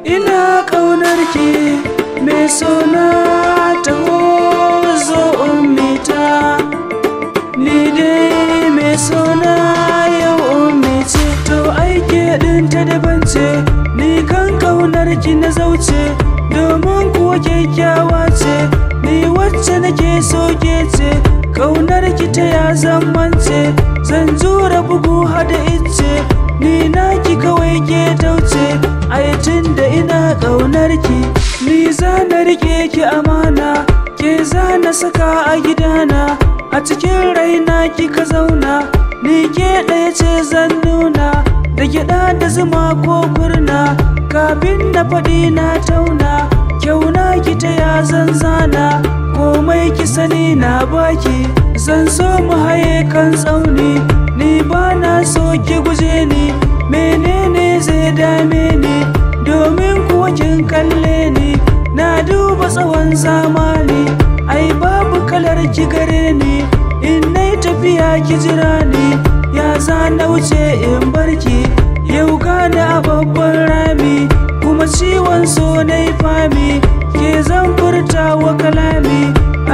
ina ƙaunarki mai sona taho zo ummita, ni dai mai sona yau ummice. To aike ɗin ta daban ce, ni kan ƙaunarki na zauce, domin kuwa kyakkyawa ce, ni wacce nake so ke ce. Ƙaunarki ta ya zamance, zan jura bugu hada ice, ni naki kawai ke tauce. Ai tunda ina ƙaunarki, ni za na rike ki amana, ke za na saka a gidana, a cikin raina kika zauna, ni ke ɗaya ce zan nuna, da gyaɗa da zuma ko kurna, kafin na faɗi na tauna, kyauna ki ta ya zan zana, komai ki sani na baki, zan so mu haye kan tsauni, ni ba na so ki guje ni, menene zai dame ni, domin kuwa kin kalle ni, na duba tsawon zamani, ai babu kalar ki gare ni, in nai tafiya ki jira ni, ya za na wuce in barki, yau gane a babban rami, kuma ciwon so na fami, ke zan furta wa kalami,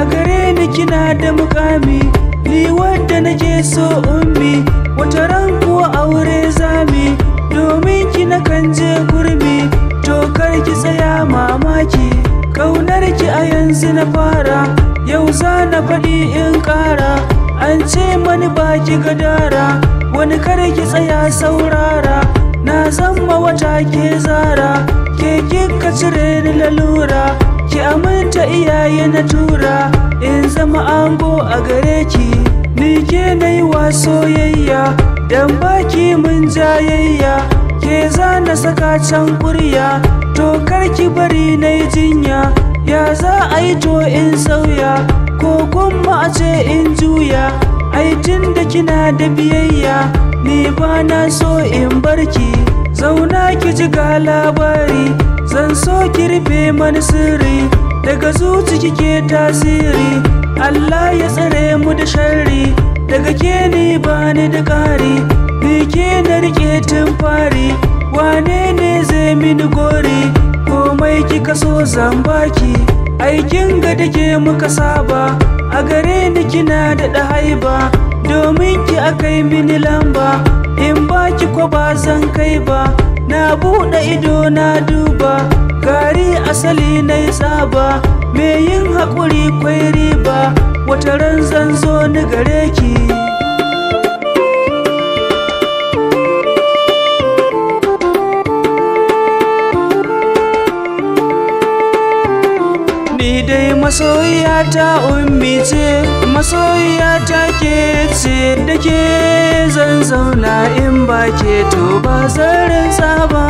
a gare ni kina da mukami, ni wadda nake so ummi, wata ran kuwa aure zami, domin kina kan je gurbi, to kar ki tsaya mamaki, ƙaunarki a yanzu na fara, yau za na faɗi in ƙara, an ce mani baki gadara, wani kar ki tsaya saurara, na zama wata ke zara, ke kika cire ni lalura, ki aminta iyaye na tura, in zama ango a gare ki, ni ke nai wa soyayya, dan baki mun jayayya, ke za na saka can kurya, to kar ki bari nai jinya, ya za a yi to in sauya, ko kuma a ce in juya, ai tunda kina da biyayya, ni ba na so in barki, zauna ki ji ga labari, zan so ki rufe mani sirri, daga zuci kike tasiri, Allah ya tsare mu da sharri, daga ke ni ba ni da ƙari, ni ke na rike tun fari, wane ne zai mini gori, komai kika so zan baki, aikin ga da ke muka saba, a gare ni kina da haiba, domin ki akai mini lamba, in baki ko ba zan kai ba, na buɗe ido na duba, gari asali na yi tsaba, me yin haƙuri kwai riba, wata ran zan zo ni gare ki. Ni dai masoyiyata ummi ce, masoyiyata ke ce, da ke zan zauna in ba ke to ba zan rinsa ba.